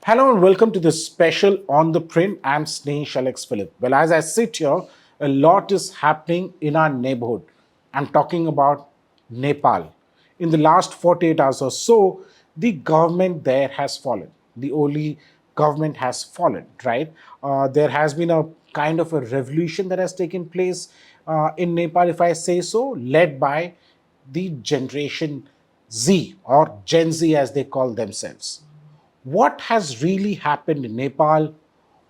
Hello and welcome to this special on the print. I'm Snehesh Alex Philip. Well, as I sit here, a lot is happening in our neighborhood. I'm talking about Nepal. In the last 48 hours or so, the government there has fallen. The only government has fallen, right? There has been a kind of a revolution that has taken place in Nepal, if I say so, led by the Generation Z or Gen Z as they call themselves. What has really happened in Nepal?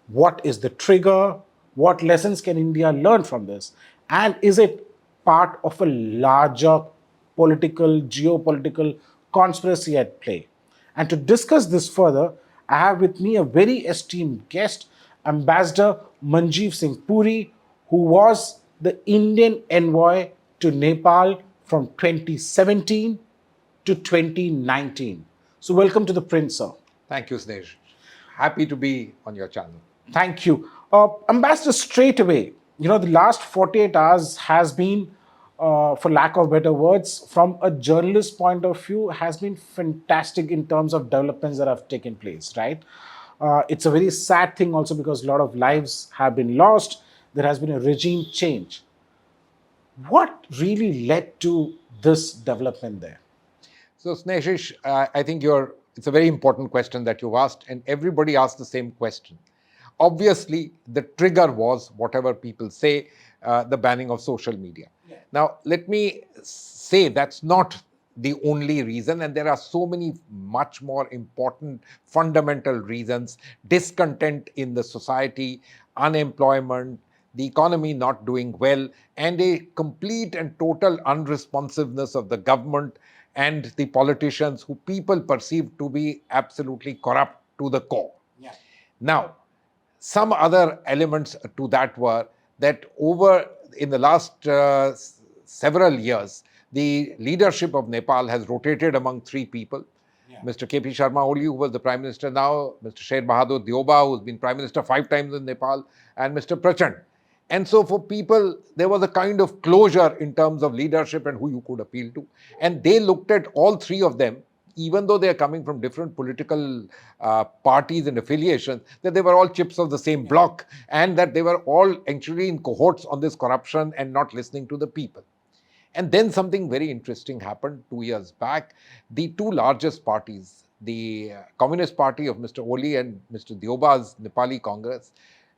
What is the trigger? What lessons can India learn from this? And is it part of a larger political, geopolitical conspiracy at play? And to discuss this further, I have with me a very esteemed guest, Ambassador Manjeev Singh Puri, who was the Indian envoy to Nepal from 2017 to 2019. So, welcome to the print, sir. Thank you, Snehesh. Happy to be on your channel. Thank you. Ambassador, straight away, the last 48 hours has been, for lack of better words, from a journalist point of view, has been fantastic in terms of developments that have taken place, right? It's a very sad thing also because a lot of lives have been lost. There has been a regime change. What really led to this development there? So, Snehesh, I think it's a very important question that you've asked, and everybody asked the same question. Obviously, the trigger was whatever people say, the banning of social media. Yeah. Now, let me say that's not the only reason, and there are so many much more important fundamental reasons: discontent in the society, unemployment, the economy not doing well, and a complete and total unresponsiveness of the government and the politicians who people perceive to be absolutely corrupt to the core. Yeah. Now, some other elements to that were that over in the last several years, the leadership of Nepal has rotated among three people. Yeah. Mr. KP Sharma Oli, who was the Prime Minister now, Mr. Sher Bahadur Deoba, who's been Prime Minister 5 times in Nepal, and Mr. Prachand. And so for people, there was a kind of closure in terms of leadership and who you could appeal to. And they looked at all three of them, even though they are coming from different political parties and affiliations, that they were all chips of the same block and that they were all actually in cohorts on this corruption and not listening to the people. And then something very interesting happened 2 years back. The two largest parties, the Communist Party of Mr. Oli and Mr. Deoba's Nepali Congress,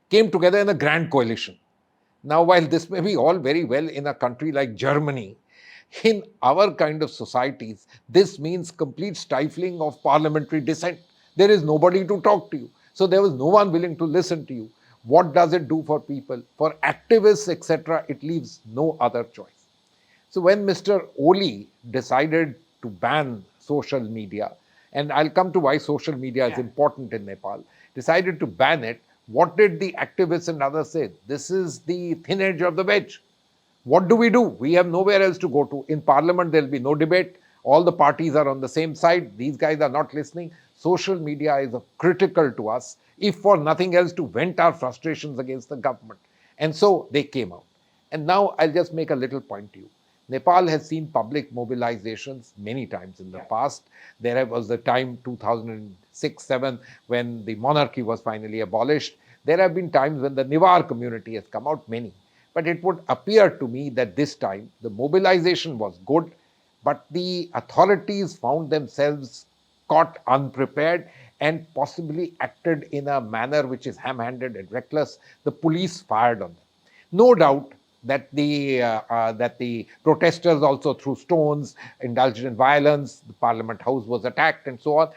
came together in a grand coalition. Now, while this may be all very well in a country like Germany, in our kind of societies, this means complete stifling of parliamentary dissent. There is nobody to talk to you. So there was no one willing to listen to you. What does it do for people? For activists, etc., it leaves no other choice. So when Mr. Oli decided to ban social media, and I'll come to why social media is important in Nepal, decided to ban it, what did the activists and others say? This is the thin edge of the wedge. What do? We have nowhere else to go to. In parliament, there'll be no debate. All the parties are on the same side. These guys are not listening. Social media is critical to us, if for nothing else, to vent our frustrations against the government. And so they came out. And now I'll just make a little point to you. Nepal has seen public mobilizations many times in the past. There was the time 2006-7 when the monarchy was finally abolished. There have been times when the Nivar community has come out, many. But it would appear to me that this time the mobilization was good, but the authorities found themselves caught unprepared and possibly acted in a manner which is ham-handed and reckless. The police fired on them. No doubt that the protesters also threw stones, indulged in violence, the Parliament House was attacked and so on.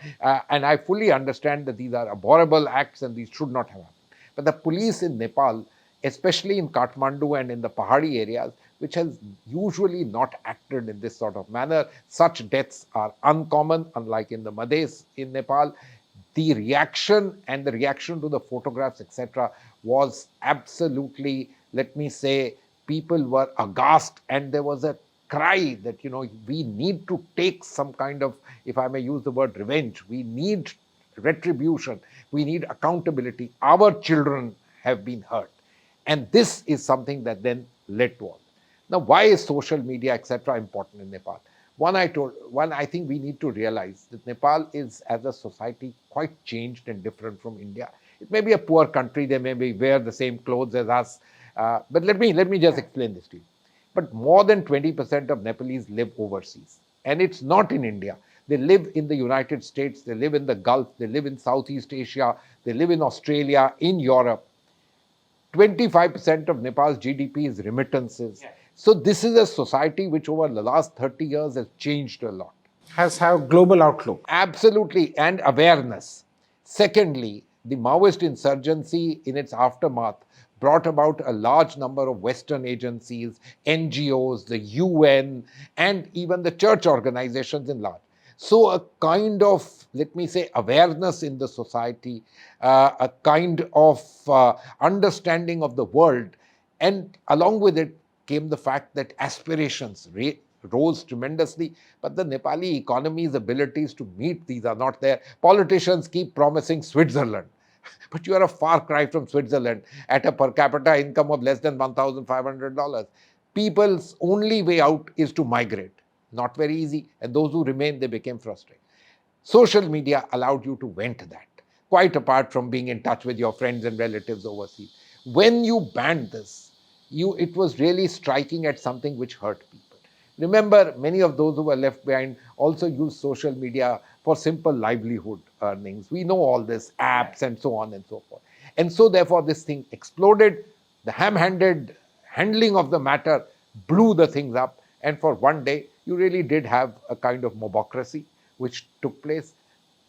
And I fully understand that these are abhorrible acts and these should not have happened. But the police in Nepal, especially in Kathmandu and in the Pahadi areas, which has usually not acted in this sort of manner, such deaths are uncommon, unlike in the Madhes in Nepal. The reaction and the reaction to the photographs, etc., was absolutely, let me say, people were aghast and there was a cry that, we need to take some kind of, if I may use the word revenge, we need retribution, we need accountability. Our children have been hurt. And this is something that then led to all. Now, why is social media, etc., important in Nepal? One, I think we need to realize that Nepal is, as a society, quite changed and different from India. It may be a poor country, they may be wear the same clothes as us, but let me just explain this to you. But more than 20% of Nepalese live overseas, and it's not in India. They live in the United States, they live in the Gulf, they live in Southeast Asia, they live in Australia, in Europe. 25% of Nepal's GDP is remittances. Yeah. So this is a society which over the last 30 years has changed a lot. Has have global outlook. Absolutely, and awareness. Secondly, the Maoist insurgency in its aftermath brought about a large number of Western agencies, NGOs, the UN, and even the church organizations in large. So, a kind of, let me say, awareness in the society, a kind of understanding of the world, and along with it came the fact that aspirations rose tremendously, but the Nepali economy's abilities to meet these are not there. Politicians keep promising Switzerland, but you are a far cry from Switzerland at a per capita income of less than $1,500. People's only way out is to migrate. Not very easy, and those who remain, they became frustrated. Social media allowed you to vent that, quite apart from being in touch with your friends and relatives overseas. When you banned this, it was really striking at something which hurt people. Remember, many of those who were left behind also used social media for simple livelihood earnings. We know all this, apps and so on and so forth. And so, therefore, this thing exploded. The ham-handed handling of the matter blew the things up. And for one day, you really did have a kind of mobocracy which took place.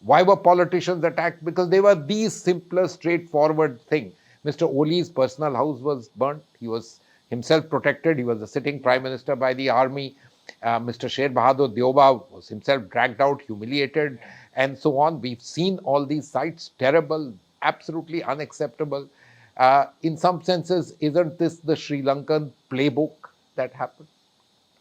Why were politicians attacked? Because they were the simpler, straightforward thing. Mr. Oli's personal house was burnt. He was himself protected. He was the sitting prime minister by the army. Mr. Sher Bahadur Deoba was himself dragged out, humiliated, and so on. We've seen all these sites, terrible, absolutely unacceptable. In some senses, isn't this the Sri Lankan playbook that happened?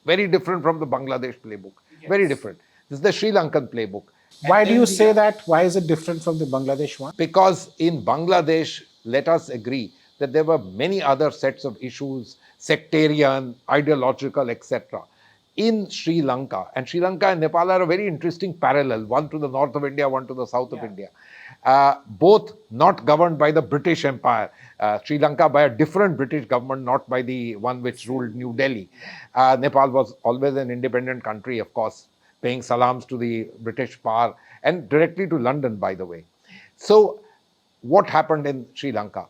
Very different from the Bangladesh playbook. Yes. Very different. This is the Sri Lankan playbook. Why do you say that? Why is it different from the Bangladesh one? Because in Bangladesh, let us agree that there were many other sets of issues, sectarian, ideological, etc. In Sri Lanka, and Sri Lanka and Nepal are a very interesting parallel, one to the north of India, one to the south of India. Both not governed by the British Empire. Sri Lanka by a different British government, not by the one which ruled New Delhi. Nepal was always an independent country, of course, paying salams to the British power and directly to London, by the way. So, what happened in Sri Lanka?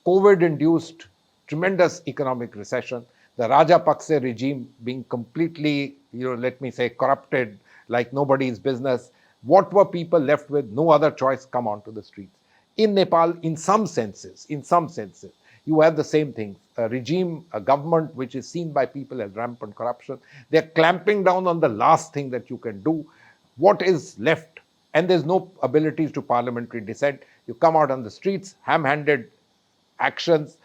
COVID induced tremendous economic recession. The Rajapaksa regime being completely, let me say, corrupted like nobody's business. What were people left with? No other choice, come onto the streets. In Nepal, in some senses, you have the same thing. A regime, a government which is seen by people as rampant corruption. They're clamping down on the last thing that you can do. What is left? And there's no abilities to parliamentary dissent. You come out on the streets, ham-handed actions.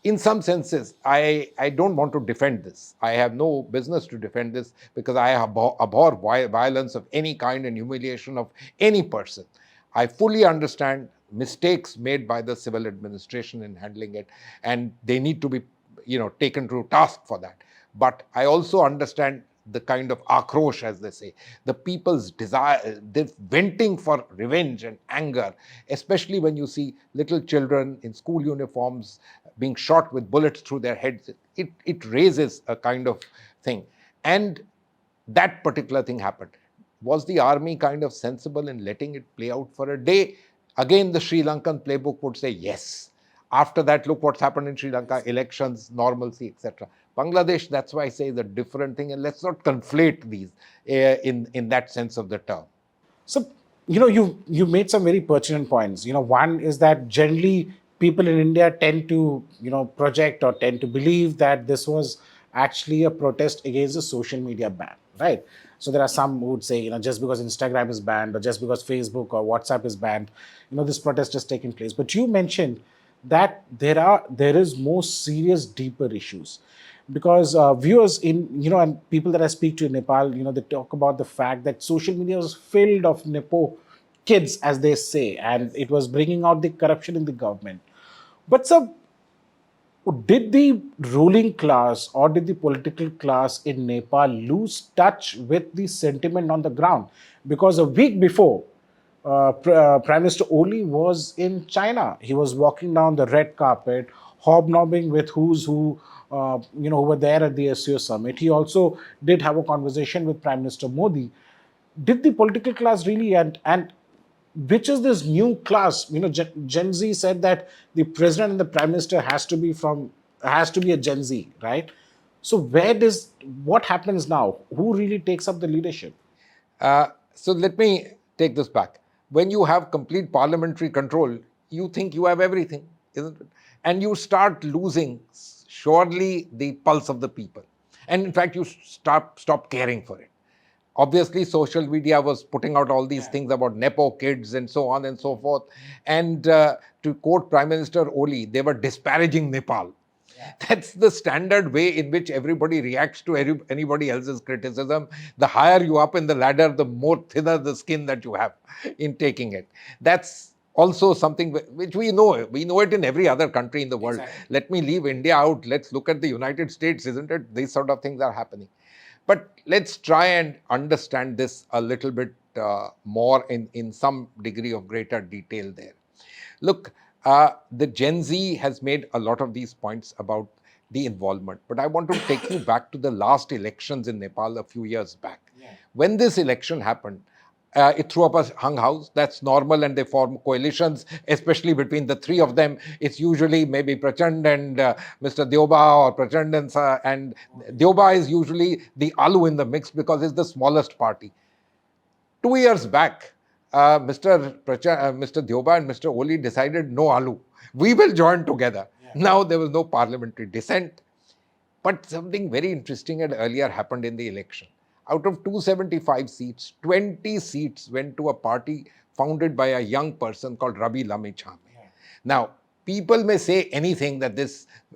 In some senses, I don't want to defend this. I have no business to defend this because I abhor violence of any kind and humiliation of any person. I fully understand mistakes made by the civil administration in handling it, and they need to be, taken to task for that. But I also understand the kind of akrosh, as they say, the people's desire, they're venting for revenge and anger, especially when you see little children in school uniforms being shot with bullets through their heads. It raises a kind of thing. And that particular thing happened. Was the army kind of sensible in letting it play out for a day? Again, the Sri Lankan playbook would say yes. After that, look what's happened in Sri Lanka, elections, normalcy, etc. Bangladesh, that's why I say, is a different thing, and let's not conflate these in that sense of the term. So, you made some very pertinent points. One is that generally people in India tend to, project or tend to believe that this was actually a protest against the social media ban, right? So there are some who would say, just because Instagram is banned or just because Facebook or WhatsApp is banned, this protest is taking place. But you mentioned that there is more serious, deeper issues, because viewers and people that I speak to in Nepal, they talk about the fact that social media was filled of Nepo kids, as they say, and it was bringing out the corruption in the government. But so, Did the ruling class or did the political class in Nepal lose touch with the sentiment on the ground? Because a week before, Prime Minister Oli was in China. He was walking down the red carpet, hobnobbing with who's who, who were there at the SCO summit. He also did have a conversation with Prime Minister Modi. Did the political class really, and which is this new class? Gen Z said that the president and the prime minister has to be a Gen Z, right? So what happens now? Who really takes up the leadership? So let me take this back. When you have complete parliamentary control, you think you have everything, isn't it? And you start losing, surely, the pulse of the people. And in fact, you stop caring for it. Obviously, social media was putting out all these things about Nepo kids and so on and so forth. And to quote Prime Minister Oli, they were disparaging Nepal. That's the standard way in which everybody reacts to anybody else's criticism. The higher you up in the ladder, the more thinner the skin that you have in taking it. That's also something which we know. We know it in every other country in the world. Exactly. Let me leave India out. Let's look at the United States, isn't it? These sort of things are happening. But let's try and understand this a little bit more in some degree of greater detail there. Look, the Gen Z has made a lot of these points about the involvement, but I want to take you back to the last elections in Nepal a few years back. Yeah. When this election happened, it threw up a hung house. That's normal, and they form coalitions, especially between the three of them. It's usually maybe Prachand and Mr. Dyoba, or Prachand and Dyoba is usually the alu in the mix because it's the smallest party. 2 years back, Mr. Dyoba and Mr. Oli decided no alu. We will join together. Yeah. Now there was no parliamentary dissent. But something very interesting had earlier happened in the election. Out of 275 seats, 20 seats went to a party founded by a young person called Rabi Lamichhane. Yeah. Now, people may say anything that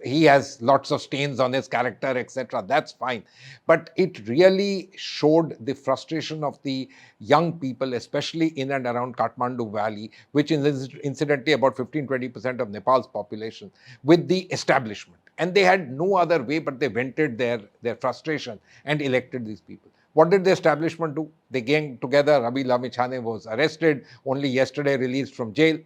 he has lots of stains on his character, etc. That's fine. But it really showed the frustration of the young people, especially in and around Kathmandu Valley, which is incidentally about 15-20% of Nepal's population, with the establishment. And they had no other way, but they vented their frustration and elected these people. What did the establishment do? They gang together. Rabi Lamichhane was arrested, only yesterday released from jail.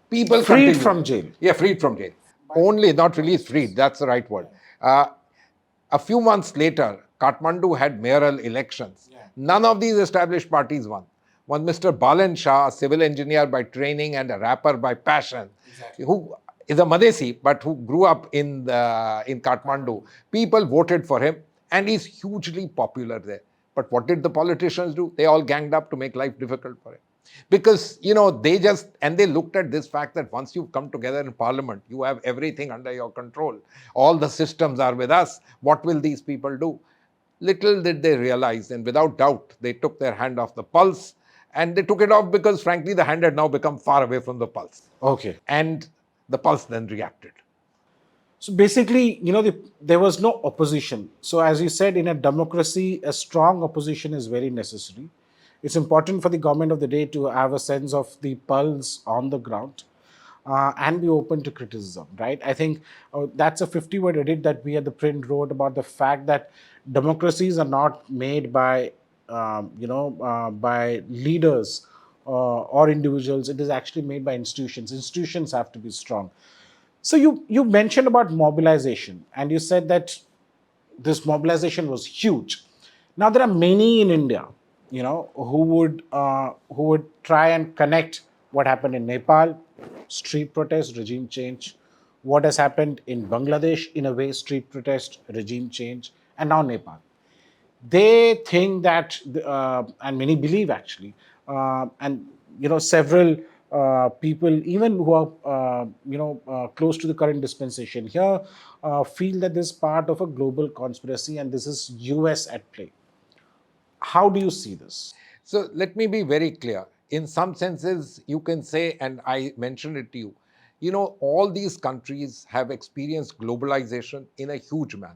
People freed continue. From jail. Yeah, freed from jail. Only, not released, freed. That's the right word. A few months later, Kathmandu had mayoral elections. Yeah. None of these established parties won. One Mr. Balan Shah, a civil engineer by training and a rapper by passion, exactly, who is a Madesi, but who grew up in Kathmandu. People voted for him, and he's hugely popular there. But what did the politicians do? They all ganged up to make life difficult for him. Because, they looked at this fact that once you've come together in parliament, you have everything under your control. All the systems are with us. What will these people do? Little did they realize, and without doubt, they took their hand off the pulse, and they took it off because, frankly, the hand had now become far away from the pulse. Okay. And the pulse then reacted. So basically, there was no opposition. So as you said, in a democracy, a strong opposition is very necessary. It's important for the government of the day to have a sense of the pulse on the ground and be open to criticism, right? I think that's a 50-word edit that we at ThePrint wrote about the fact that democracies are not made by, by leaders or individuals. It is actually made by institutions. Institutions have to be strong. So you mentioned about mobilization, and you said that this mobilization was huge. Now there are many in India, who would try and connect what happened in Nepal, street protest, regime change, what has happened in Bangladesh, in a way, street protest, regime change, and now Nepal. They think that, and many believe actually, and several people, even who are close to the current dispensation here, feel that this is part of a global conspiracy and this is US at play. How do you see this? So let me be very clear. In some senses, you can say, and I mentioned it to you, all these countries have experienced globalization in a huge manner.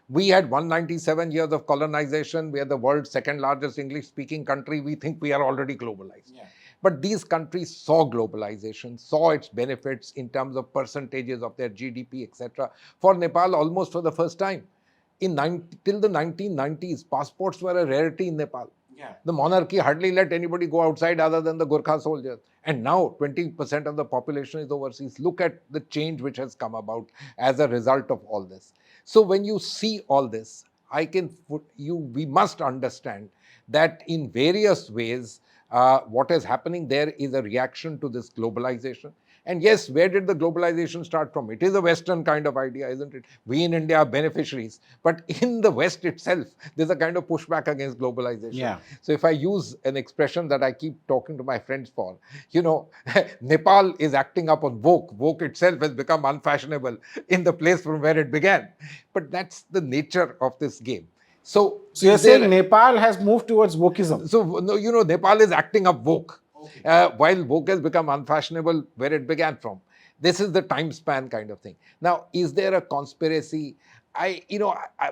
We had 197 years of colonization. We are the world's second largest English-speaking country. We think we are already globalized. Yeah. But these countries saw globalization, saw its benefits in terms of percentages of their GDP, etc. For Nepal, almost for the first time. Till the 1990s, passports were a rarity in Nepal. Yeah. The monarchy hardly let anybody go outside other than the Gurkha soldiers. And now 20% of the population is overseas. Look at the change which has come about as a result of all this. So when you see all this, we must understand that in various ways, what is happening there is a reaction to this globalization. And yes, where did the globalization start from? It is a Western kind of idea, isn't it? We in India are beneficiaries. But in the West itself, there's a kind of pushback against globalization. Yeah. So if I use an expression that I keep talking to my friends for, Nepal is acting up on woke. Woke itself has become unfashionable in the place from where it began. But that's the nature of this game. So you're saying Nepal has moved towards wokeism? So, no, Nepal is acting up woke. Okay. While woke has become unfashionable where it began from. This is the time span kind of thing. Now, is there a conspiracy?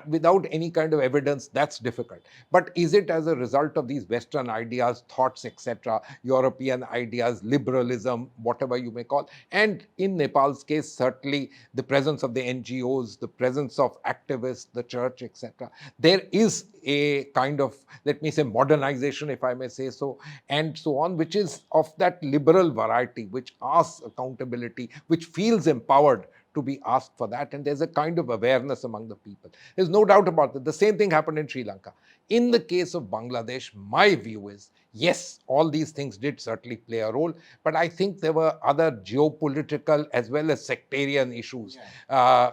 Without any kind of evidence, that's difficult. But is it as a result of these Western ideas, thoughts, etc., European ideas, liberalism, whatever you may call? And in Nepal's case, certainly the presence of the NGOs, the presence of activists, the church, etc. There is a kind of, let me say, modernization, if I may say so, and so on, which is of that liberal variety, which asks accountability, which feels empowered to be asked for that, and there's a kind of awareness among the people. There's no doubt about it. The same thing happened in Sri Lanka. In the case of Bangladesh, my view is, yes, all these things did certainly play a role, but I think there were other geopolitical as well as sectarian issues,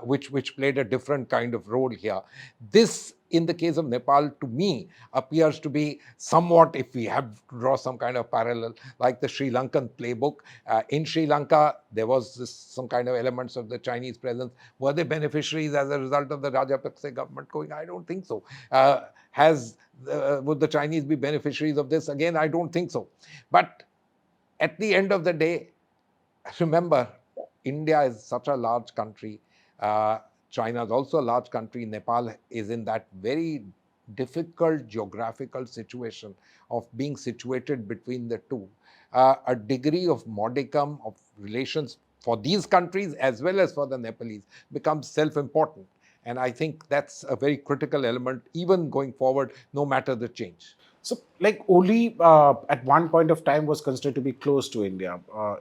which played a different kind of role here. This, in the case of Nepal, to me, appears to be somewhat, if we have to draw some kind of parallel, like the Sri Lankan playbook. In Sri Lanka, there was some kind of elements of the Chinese presence. Were they beneficiaries as a result of the Rajapaksa government going? I don't think so. Would the Chinese be beneficiaries of this? Again, I don't think so. But at the end of the day, remember, India is such a large country. China is also a large country. Nepal is in that very difficult geographical situation of being situated between the two. A degree of modicum of relations for these countries as well as for the Nepalese becomes self-important. And I think that's a very critical element, even going forward, no matter the change. So, like, Oli at one point of time was considered to be close to India,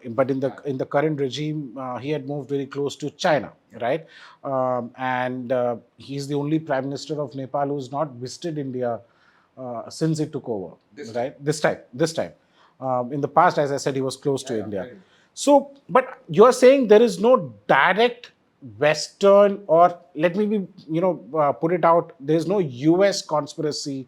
but in the current regime, he had moved very close to China, right? And he's the only Prime Minister of Nepal who's not visited India since he took over, right? This time. In the past, as I said, he was close to India. So, but you're saying there is no direct Western, or let me be, put it out, there is no US conspiracy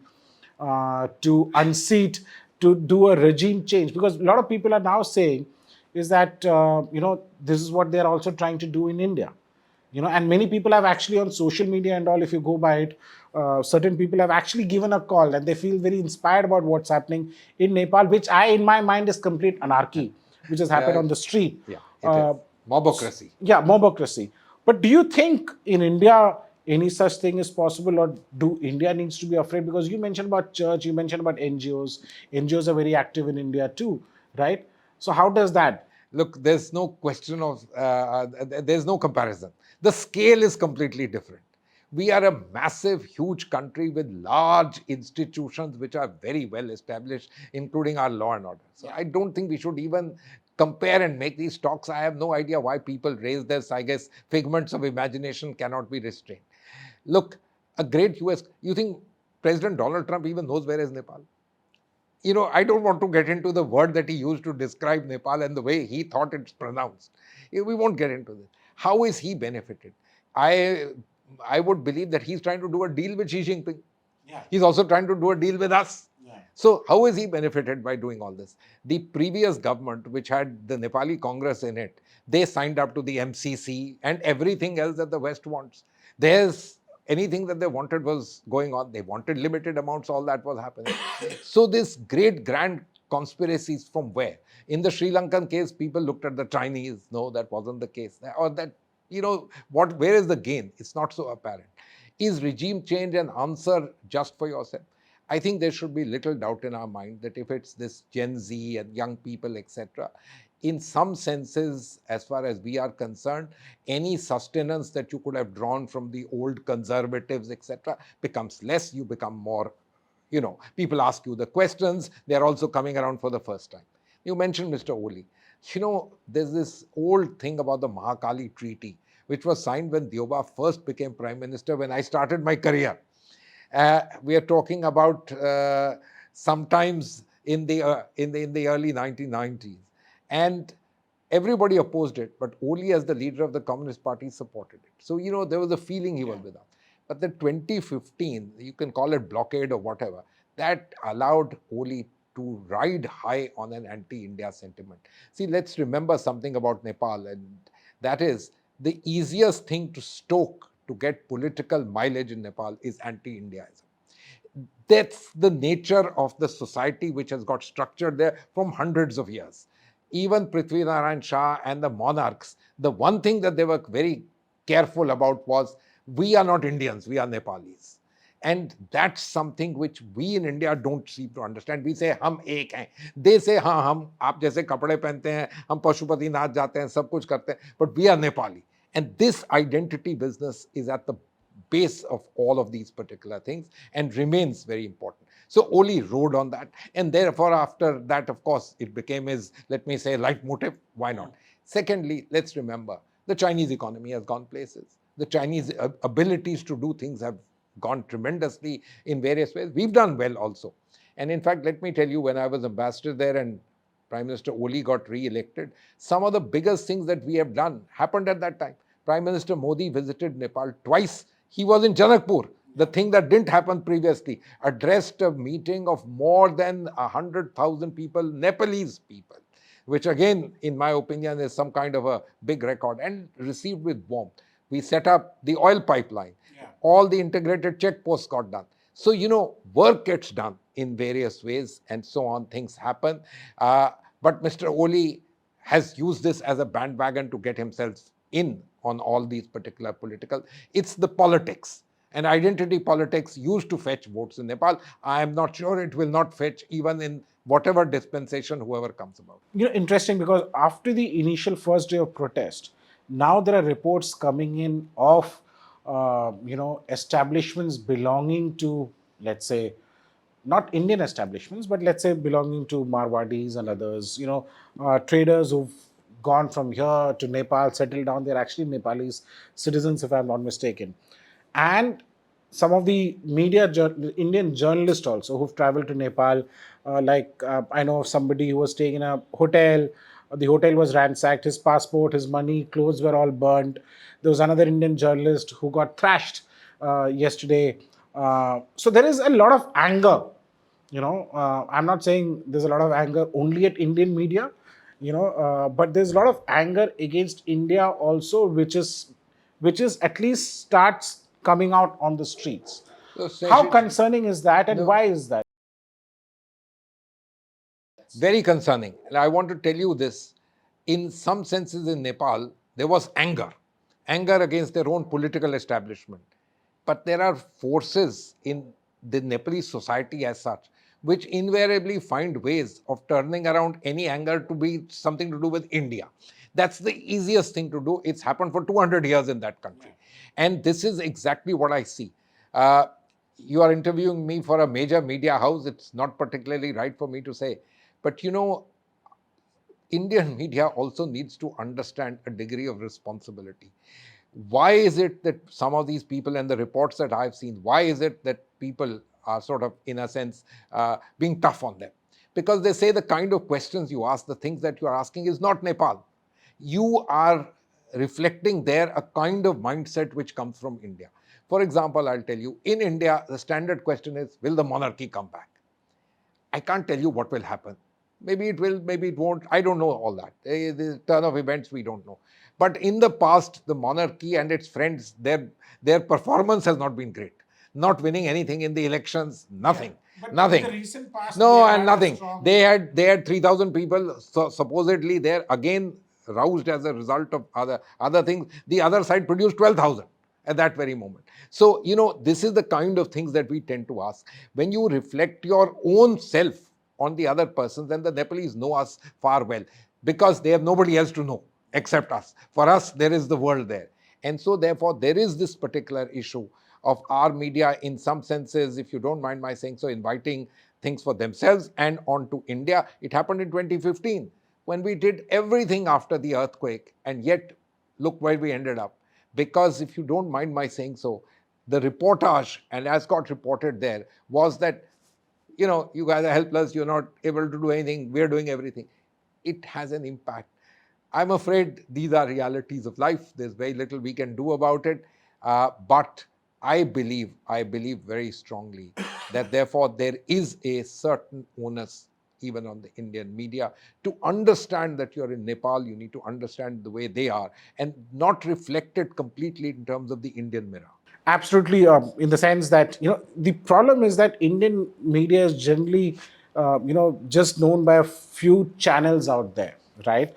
to unseat, to do a regime change, because a lot of people are now saying is that this is what they are also trying to do in India, and many people have actually on social media and all, if you go by it, certain people have actually given a call and they feel very inspired about what's happening in Nepal, which in my mind is complete anarchy, which has happened on the street. Yeah, it is. Mobocracy. Yeah, mobocracy. But do you think in India any such thing is possible, or do India needs to be afraid? Because you mentioned about church, you mentioned about NGOs. NGOs are very active in India too, right? So how does that? Look, there's no question of, there's no comparison. The scale is completely different. We are a massive, huge country with large institutions which are very well established, including our law and order. So I don't think we should even compare and make these talks. I have no idea why people raise this. I guess figments of imagination cannot be restrained. Look, a great US, you think President Donald Trump even knows where is Nepal? I don't want to get into the word that he used to describe Nepal and the way he thought it's pronounced. We won't get into this. How is he benefited? I would believe that he's trying to do a deal with Xi Jinping. Yeah. He's also trying to do a deal with us. Yeah. So how is he benefited by doing all this? The previous government, which had the Nepali Congress in it, they signed up to the MCC and everything else that the West wants. Anything that they wanted was going on. They wanted limited amounts, all that was happening. So this great grand conspiracies from where? In the Sri Lankan case, people looked at the Chinese. No, that wasn't the case. Or that, where is the gain? It's not so apparent. Is regime change an answer just for yourself? I think there should be little doubt in our mind that if it's this Gen Z and young people, etc., in some senses, as far as we are concerned, any sustenance that you could have drawn from the old conservatives, etc., becomes less. You become more, people ask you the questions. They're also coming around for the first time. You mentioned Mr. Oli. There's this old thing about the Mahakali Treaty, which was signed when Dioba first became Prime Minister when I started my career. We are talking about sometimes in the early 1990s, and everybody opposed it, but Oli, as the leader of the Communist Party, supported it. So there was a feeling he was with us. But the 2015, you can call it blockade or whatever, that allowed Oli to ride high on an anti-India sentiment. See, let's remember something about Nepal, and that is the easiest thing to stoke to get political mileage in Nepal is anti-Indiaism. That's the nature of the society which has got structured there from hundreds of years. Even Prithvi Narayan Shah and the monarchs, the one thing that they were very careful about was, we are not Indians, we are Nepalis. And that's something which we in India don't seem to understand. We say, hum ek hain. They say, हाँ हम आप जैसे कपड़े पहनते हैं, हम पशुपति नाच जाते हैं, सब कुछ करते हैं, but we are Nepali. And this identity business is at the base of all of these particular things and remains very important. So Oli rode on that, and therefore after that, of course, it became his, let me say, leitmotif. Why not? Secondly, let's remember, the Chinese economy has gone places. The Chinese abilities to do things have gone tremendously in various ways. We've done well also. And in fact, let me tell you, when I was ambassador there and Prime Minister Oli got re-elected, some of the biggest things that we have done happened at that time. Prime Minister Modi visited Nepal twice. He was in Janakpur, the thing that didn't happen previously, addressed a meeting of more than 100,000 people, Nepalese people, which again, in my opinion, is some kind of a big record, and received with warmth. We set up the oil pipeline. All the integrated checkposts got done. So, work gets done in various ways, and so on, things happen. But Mr. Oli has used this as a bandwagon to get himself in on all these particular political. It's the politics. And identity politics used to fetch votes in Nepal. I am not sure it will not fetch even in whatever dispensation whoever comes about. Interesting, because after the initial first day of protest, now there are reports coming in of establishments belonging to, let's say, not Indian establishments, but let's say belonging to Marwadis and others, traders who've gone from here to Nepal, settled down. They're actually Nepalese citizens, if I'm not mistaken. And some of the Indian journalists also who've traveled to Nepal, I know of somebody who was staying in a hotel. The hotel was ransacked, his passport, his money, clothes were all burnt. There was another Indian journalist who got thrashed yesterday. So there is a lot of anger. I'm not saying there's a lot of anger only at Indian media, but there's a lot of anger against India also, which is at least starts coming out on the streets. So, How concerning is that, and why is that? Very concerning. And I want to tell you this. In some senses in Nepal, there was anger against their own political establishment. But there are forces in the Nepalese society as such, which invariably find ways of turning around any anger to be something to do with India. That's the easiest thing to do. It's happened for 200 years in that country. And this is exactly what I see. You are interviewing me for a major media house. It's not particularly right for me to say. But Indian media also needs to understand a degree of responsibility. Why is it that some of these people, and the reports that I've seen, why is it that people are sort of, in a sense, being tough on them? Because they say the kind of questions you ask, the things that you are asking is not Nepal. You are reflecting there a kind of mindset which comes from India. For example, I'll tell you, in India, the standard question is, will the monarchy come back? I can't tell you what will happen. Maybe it will, maybe it won't. I don't know all that. The turn of events, we don't know. But in the past, the monarchy and its friends, their performance has not been great. Not winning anything in the elections, nothing. But nothing. in the recent past, No, they and had a nothing. strong- They had 3,000 people supposedly there, again roused as a result of other things. The other side produced 12,000. at that very moment. So, this is the kind of things that we tend to ask. When you reflect your own self on the other person, then the Nepalese know us far well, because they have nobody else to know except us. For us, there is the world there. And so, therefore, there is this particular issue of our media, in some senses, if you don't mind my saying so, inviting things for themselves and onto India. It happened in 2015 when we did everything after the earthquake, and yet look where we ended up. Because if you don't mind my saying so, the reportage, and as got reported there, was that, you guys are helpless, you're not able to do anything, we're doing everything. It has an impact. I'm afraid these are realities of life. There's very little we can do about it. But I believe very strongly that therefore there is a certain onus even on the Indian media to understand that you're in Nepal, you need to understand the way they are and not reflect it completely in terms of the Indian mirror. Absolutely, in the sense that the problem is that Indian media is generally just known by a few channels out there, right?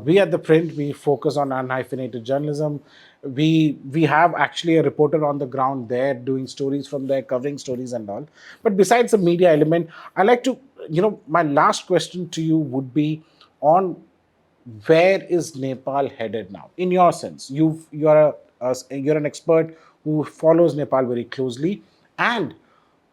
We at the Print, we focus on unhyphenated journalism. We have actually a reporter on the ground there doing stories from there, covering stories and all. But besides the media element, I like to, my last question to you would be on where is Nepal headed now? In your sense, you're an expert who follows Nepal very closely, and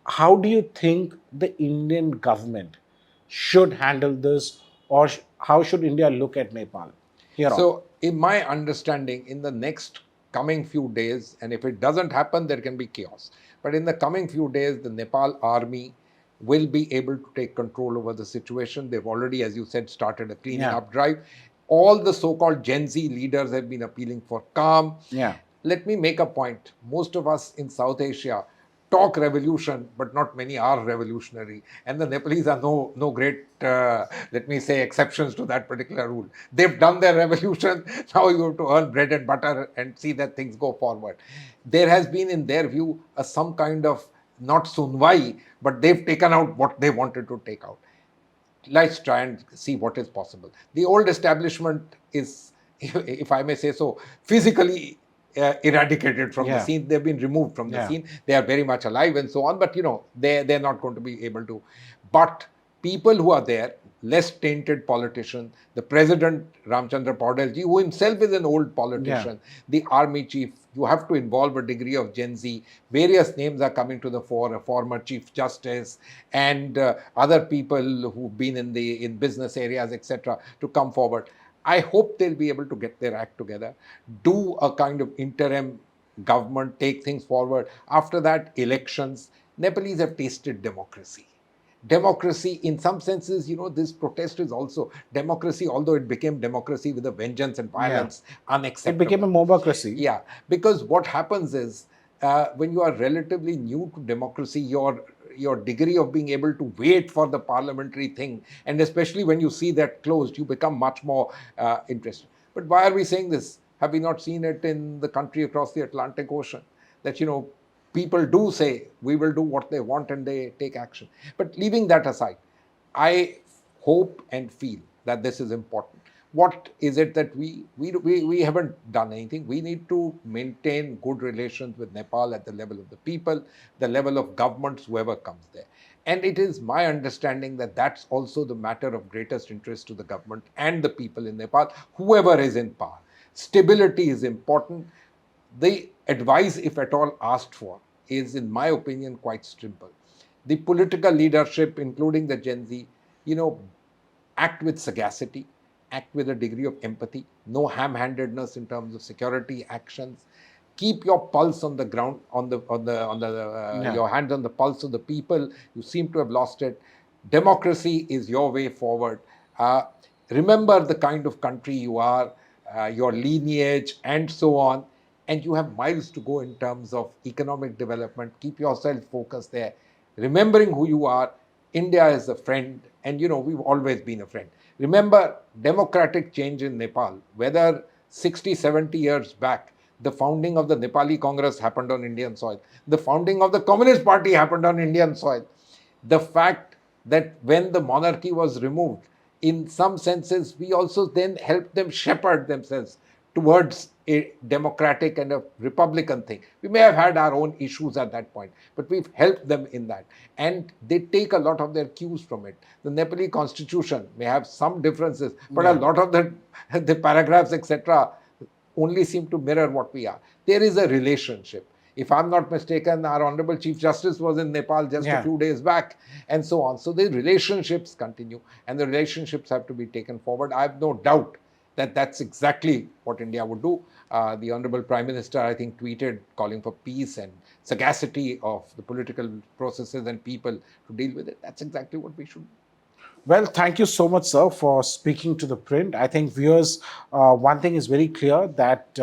how do you think the Indian government should handle this, or how should India look at Nepal here on? So, in my understanding, in the next coming few days, and if it doesn't happen, there can be chaos. But in the coming few days, the Nepal army will be able to take control over the situation. They've already, as you said, started a cleaning Yeah, up drive. All the so called Gen Z leaders have been appealing for calm. yeah, Let me make a point. Most of us in South Asia talk revolution, but not many are revolutionary. And the Nepalese are no great, let me say, exceptions to that particular rule. They've done their revolution. Now you have to earn bread and butter and see that things go forward. There has been, in their view, some kind of not sunwai, but they've taken out what they wanted to take out. Let's try and see what is possible. The old establishment is, if I may say so, physically eradicated from the yeah, scene. They've been removed from the yeah, scene. They are very much alive and so on, but they're not going to be able to. But people who are there, less tainted politician, the president Ramchandra Paudel who himself is an old yeah. politician, the army chief, you have to involve a degree of Gen Z. Various names are coming to the fore, a former chief justice and other people who've been in business areas, etc., to come forward. I hope they'll be able to get their act together, do a kind of interim government, take things forward. After that, elections. Nepalese have tasted democracy. Democracy, in some senses, this protest is also democracy, although it became democracy with a vengeance and Yeah. violence, It became a unacceptable. mobocracy. Yeah, because what happens is, when you are relatively new to democracy, your degree of being able to wait for the parliamentary thing, and especially when you see that closed, you become much more interested. But why are we saying this? Have we not seen it in the country across the Atlantic Ocean? That people do say we will do what they want and they take action. But leaving that aside, I hope and feel that this is important. What is it that we haven't done anything? We need to maintain good relations with Nepal at the level of the people, the level of governments, whoever comes there. And it is my understanding that that's also the matter of greatest interest to the government and the people in Nepal, whoever is in power. Stability is important. The advice, if at all asked for, is, in my opinion, quite simple. The political leadership, including the Gen Z, you know, act with sagacity, act with a degree of empathy, no ham-handedness in terms of security actions. Keep your pulse on the ground, Yeah. your hands on the pulse of the people. You seem to have lost it. Democracy is your way forward. Uh, Remember the kind of country you are, your lineage, and so on. And you have miles to go in terms of economic development. Keep yourself focused there. Remembering who you are, India is a friend, and we've always been a friend. Remember, democratic change in Nepal, whether 60, 70 years back, the founding of the Nepali Congress happened on Indian soil. The founding of the Communist Party happened on Indian soil. The fact that when the monarchy was removed, in some senses, we also then helped them shepherd themselves towards a democratic and a republican thing. We may have had our own issues at that point, but we've helped them in that. And they take a lot of their cues from it. The Nepali constitution may have some differences, but a Yeah. lot of the paragraphs, etc., only seem to mirror what we are. There is a relationship. If I'm not mistaken, our Honorable Chief Justice was in Nepal just a Yeah. few days back, and so on. So the relationships continue, and the relationships have to be taken forward. I have no doubt that that's exactly what India would do. The Honorable Prime Minister, I think, tweeted calling for peace and sagacity of the political processes and people to deal with it. That's exactly what we should do. Well, thank you so much, sir, for speaking to the print. I think viewers, one thing is very clear that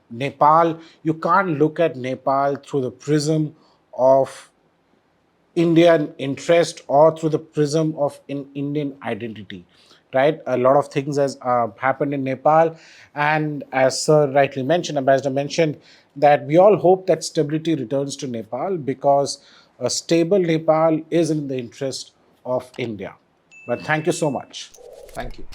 Nepal, you can't look at Nepal through the prism of Indian interest or through the prism of Indian identity, right? A lot of things has happened in Nepal, and as Sir rightly mentioned, Ambassador mentioned that we all hope that stability returns to Nepal because a stable Nepal is in the interest of India. But thank you so much. Thank you.